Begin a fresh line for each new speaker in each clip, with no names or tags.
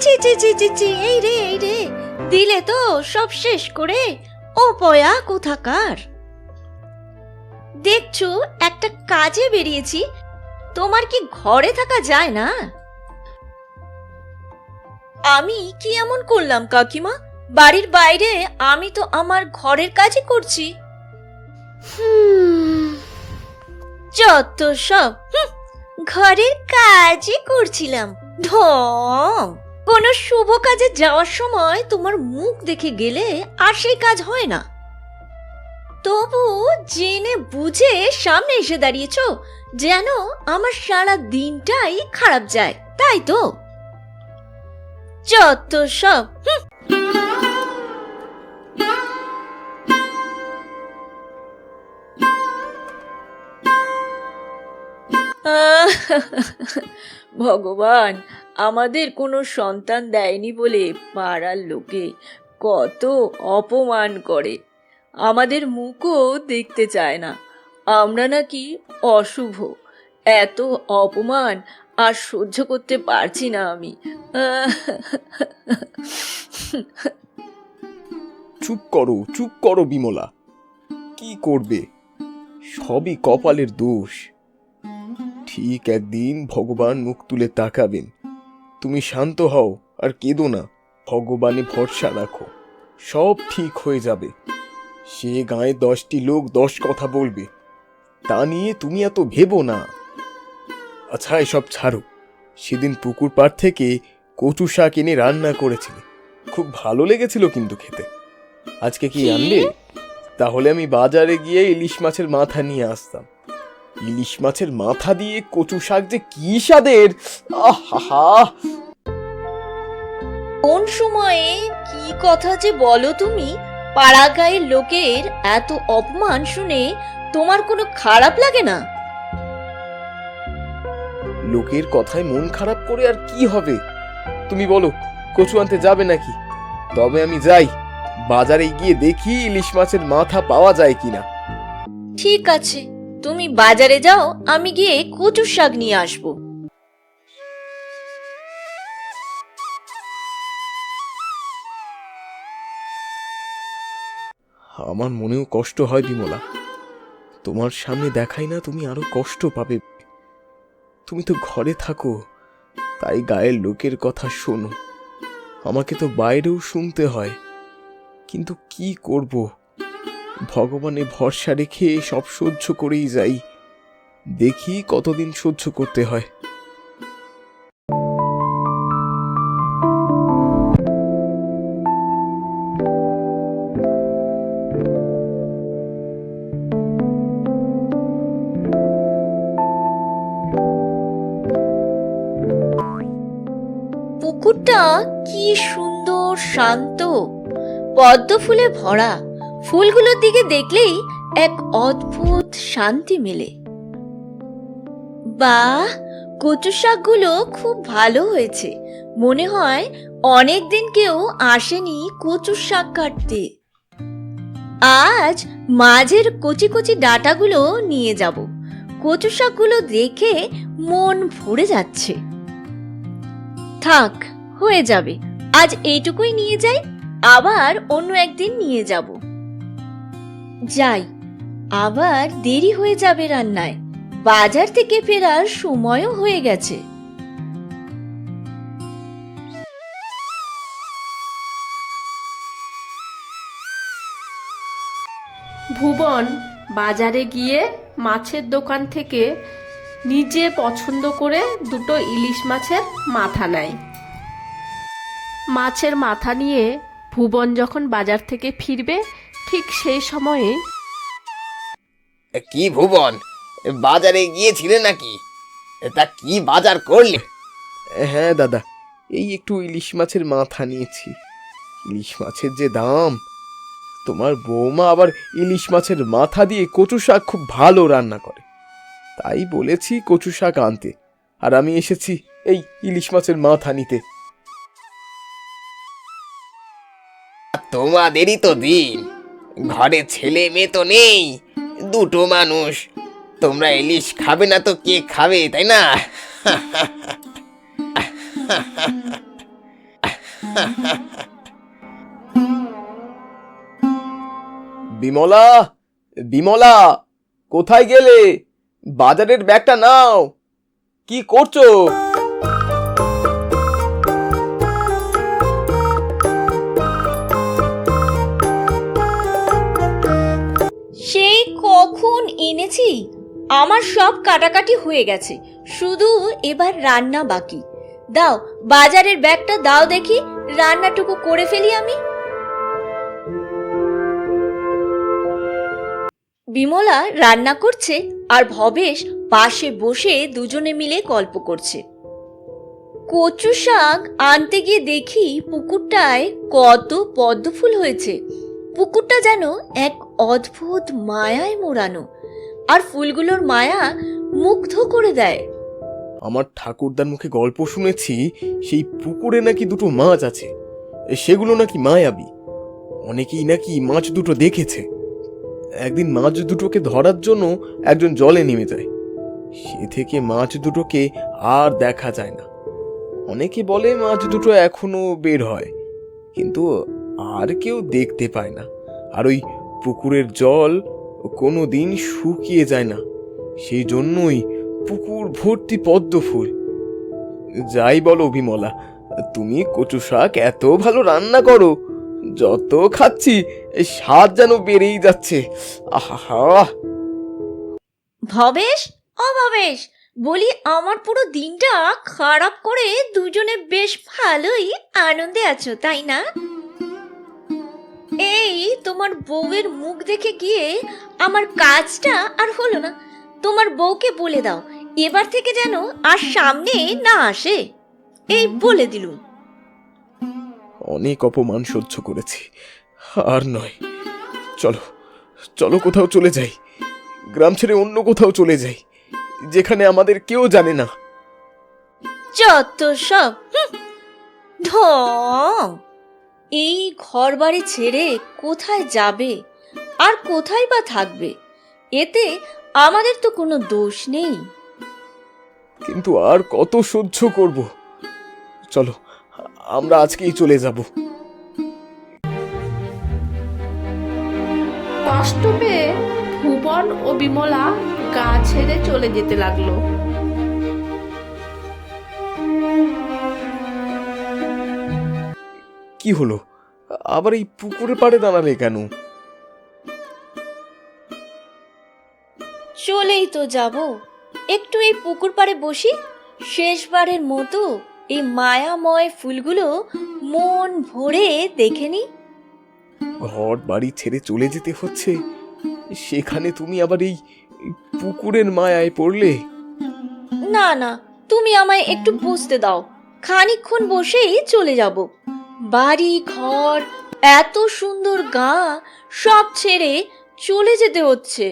ছি ছি ছি ছি ছি, এই রে দিলে তো সব শেষ করে। ও পয়া কোথাকার! দেখছো একটা কাজে বেরিয়েছি, তোমার কি ঘরে থাকা যায় না? আমি কি এমন করলাম কাকিমা? বাড়ির বাইরে আমি তো আমার ঘরের কাজই করছি। যত সব ঘরের কাজই করছিলাম। ঢং! কোনো শুভ কাজে যাওয়ার সময় তোমার মুখ দেখে গেলে আর সেই কাজ হয় না। তবু জেনে বুঝে সামনে এসে দাঁড়িয়েছো, যেন আমার সারা দিনটাই খারাপ যায়, তাই তো? যত সব! ভগবান আমাদের কোনো সন্তান দেয়নি বলে পাড়ার লোকে কত অপমান করে, আমাদের মুখও দেখতে চায় না। আমরা নাকি অশুভ। এত অপমান আর সহ্য করতে পারছি না আমি।
চুপ করো বিমলা। কি করবে, সবই কপালের দোষ। ঠিক একদিন ভগবান মুখ তুলে তাকাবেন। তুমি শান্ত হও আর কেঁদো না, ভগবানে ভরসা রাখো, সব ঠিক হয়ে যাবে। সে গায়ে 10টি লোক 10 কথা বলবে, তা নিয়ে তুমি এত ভেবো না। আচ্ছা এসব ছাড়ো, সেদিন পুকুর পাড় থেকে কচু শাক এনে রান্না করেছিলে, খুব ভালো লেগেছিল কিন্তু খেতে। আজকে কি আনবে? তাহলে আমি বাজারে গিয়ে ইলিশ মাছের মাথা নিয়ে আসতাম। ইলিশ মাছের মাথা দিয়ে কচু শাক যে কি স্বাদের! আহা!
কোন সময়ে কি কথা যে বলো তুমি! পাড়া গায়ের লোকের এত অপমান শুনে তোমার কোনো খারাপ লাগে না?
লোকের কথায় মন খারাপ করে আর কি হবে? তুমি বলো, কচু আনতে যাবে নাকি? তবে আমি যাই, বাজারে গিয়ে দেখি ইলিশ মাছের মাথা পাওয়া যায় কিনা।
ঠিক আছে, তুমি বাজারে যাও, আমি গিয়ে কচু শাক নিয়ে আসবো।
আমার মনেও কষ্ট হয় বিমলা, তোমার সামনে দেখাই না, তুমি আরো কষ্ট পাবে। তুমি তো ঘরে থাকো, তাই গায়ের লোকের কথা শোনো। আমাকে তো বাইরেও শুনতে হয়, কিন্তু কি করব, ভগবানে ভরসা রেখে সব সহ্য করেই যাই। দেখি কতদিন সহ্য করতে হয়।
পুকুরটা কি সুন্দর শান্ত, পদ্ম ফুলে ভরা। ফুলগুলোর দিকে দেখলেই এক অদ্ভুত শান্তি মেলে। বাহ, কচু শাকগুলো খুব ভালো হয়েছে। মনে হয় অনেকদিন কেউ আসেনি কচু শাক কাটতে। আজ মাঝের কচি কচি ডাঁটাগুলো নিয়ে যাব। কচু শাকগুলো দেখে মন ভরে যাচ্ছে। থাক, হয়ে যাবে, আজ এইটুকুই নিয়ে যাই, আবার অন্য একদিন নিয়ে যাব। যাই, আবার দেরি হয়ে যাবে রান্নায়, বাজার থেকে ফেরার সময়ও হয়ে গেছে।
ভুবন বাজারে গিয়ে মাছের দোকান থেকে নিজে পছন্দ করে দুটো ইলিশ মাছের মাথা নেয়। মাছের মাথা নিয়ে ভুবন যখন বাজার থেকে ফিরবে, ঠিক সেই সময়ে
কি ভুবন, বাজারে গিয়েছিলে নাকি? তা কি বাজার করলে?
হ্যাঁ দাদা, এই একটু ইলিশ মাছের মাথা নিয়েছি। ইলিশ মাছের যে দাম! তোমার বৌমা আবার ইলিশ মাছের মাথা দিয়ে কচু শাক খুব ভালো রান্না করে, তাই বলেছি কচু শাক আনতে, আর আমি এসেছি এই ইলিশ মাছের মাথা নিতে।
তোমাদেরই তো দিন, ঘরে ছেলে মেয়ে তো নেই, দুটো মানুষ, তোমরা ইলিশ খাবে না তো কে খাবে, তাই না?
বিমলা, বিমলা, কোথায় গেলে? বাজারের ব্যাগটা নাও। কি করছো?
সেই কখন এনেছি। আমার সব কাটাকাটি হয়ে গেছে, শুধু এবার রান্না বাকি। দাও বাজারের ব্যাগটা দাও দেখি, রান্নাটুকু করে ফেলি আমি। বিমলা রান্না করছে আর ভবেশ পাশে বসে দুজনে মিলে গল্প করছে। কচু শাক আনতে গিয়ে দেখি পুকুরটায় কত পদ্ম ফুল হয়েছে। পুকুরটা যেন এক অদ্ভুত মায়ায় মোড়ানো, আর ফুলগুলোর মায়া মুগ্ধ করে দেয়।
আমার ঠাকুরদার মুখে গল্প শুনেছি সেই পুকুরে নাকি দুটো মাছ আছে, সেগুলো নাকি মায়াবী। অনেকেই নাকি মাছ দুটো দেখেছে। একদিন মাছ দুটোকে ধরার জন্য একজন জলে নেমে যায়, সে থেকে মাছ দুটোকে আর দেখা যায় না। অনেকে বলে মাছ দুটো এখনো বের হয়, কিন্তু আর কেউ দেখতে পায় না। আর ওই পুকুরের জল কোনো দিন শুকিয়ে যায় না, সেই জন্যই পুকুর ভর্তি পদ্ম ফুল। যাই বলো বিমলা, তুমি কচু শাক এত ভালো রান্না করো, যত খাচ্ছি স্বাদ যেন বেড়েই যাচ্ছে। আহা,
ভবেশ, ভবেশ, বলি আমার পুরো দিনটা খারাপ করে দুজনে বেশ ভালোই আনন্দে আছো, তাই না? এই তোমার বউয়ের মুখ দেখে গিয়ে আমার কাজটা আর হলো না। তোমার বউকে বলে দাও এবার থেকে যেন আর সামনে না আসে, এই বলে দিলুম।
অনেক অপমান সহ্য করেছি, আর নয়। চলো চলো, কোথাও চলে যাই, গ্রাম ছেড়ে অন্য কোথাও চলে যাই, যেখানে আমাদের কেউ জানে না।
যত সব ঢং! এই ঘর বাড়ি ছেড়ে কোথায় যাবে আর কোথায় বা থাকবে? এতে আমাদের তো কোনো দোষ নেই।
কিন্তু আর কত সহ্য করব? চলো, আমরা আজকেই চলে যাব।
কষ্ট পেয়ে ভুবন ও বিমলা গা ছেড়ে চলে যেতে লাগলো।
কি হলো, আবার এই পুকুরের পাড়ে দাঁড়ালে কেন?
চলেই তো যাব, একটু এই পুকুর পাড়ে বসি, শেষবারের মতো এই মায়াময় ফুলগুলো মন ভরে দেখে নি।
ঘর বাড়ি ছেড়ে চলে যেতে হচ্ছে, সেখানে তুমি আবার এই পুকুরের মায়ায় পড়লে?
না না, তুমি আমায় একটু বসতে দাও, খানিকক্ষণ বসেই চলে যাব। বাড়ি ঘর, এত সুন্দর গা, সব ছেড়ে চলে যেতে হচ্ছে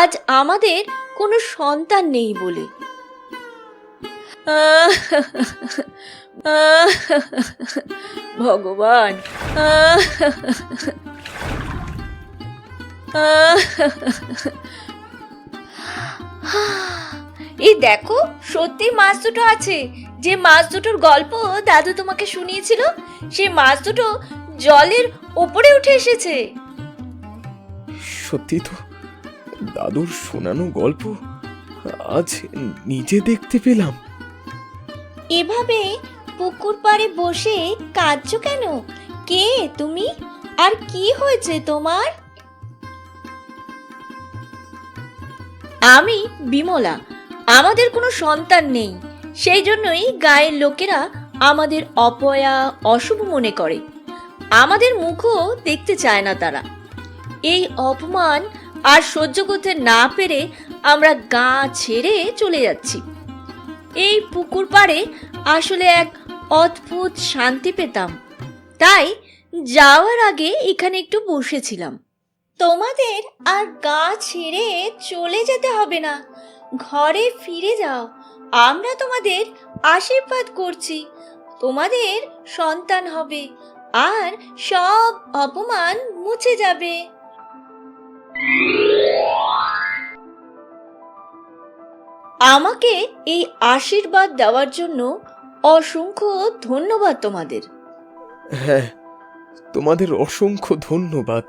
আজ আমাদের কোনো সন্তান নেই বলে। ভগবান, এই দেখো, সত্যি মাছ দুটো আছে। যে মাছ দুটোর গল্প দাদু তোমাকে শুনিয়েছিল, সেই মাছ দুটো জলের ওপরে উঠে এসেছে।
সত্যি তো, দাদুর শোনানো গল্প আজ নিজে দেখতে পেলাম।
এভাবে পুকুর পাড়ে বসে কাঁদছো কেন? কে তুমি, আর কি হয়েছে তোমার? আমি বিমলা। আমাদের কোনো সন্তান নেই, সেই জন্যই গায়ের লোকেরা আমাদের অপয়া অশুভ মনে করে। আমাদের মুখও দেখতে চায় না তারা। এই অপমান আর সহ্য করতে না পেরে আমরা গা ছেড়ে চলে যাচ্ছি। এই পুকুর পাড়ে আসলে এক অদ্ভুত শান্তি পেতাম, তাই যাওয়ার আগে এখানে একটু বসেছিলাম। তোমাদের আর গা ছেড়ে চলে যেতে হবে না, ঘরে ফিরে যাও। আমরা তোমাদের আশীর্বাদ করছি, তোমাদের সন্তান হবে আর সব অপমান মুছে যাবে। আমাকে এই আশীর্বাদ দেওয়ার জন্য অসংখ্য ধন্যবাদ তোমাদের।
হ্যাঁ, তোমাদের অসংখ্য ধন্যবাদ।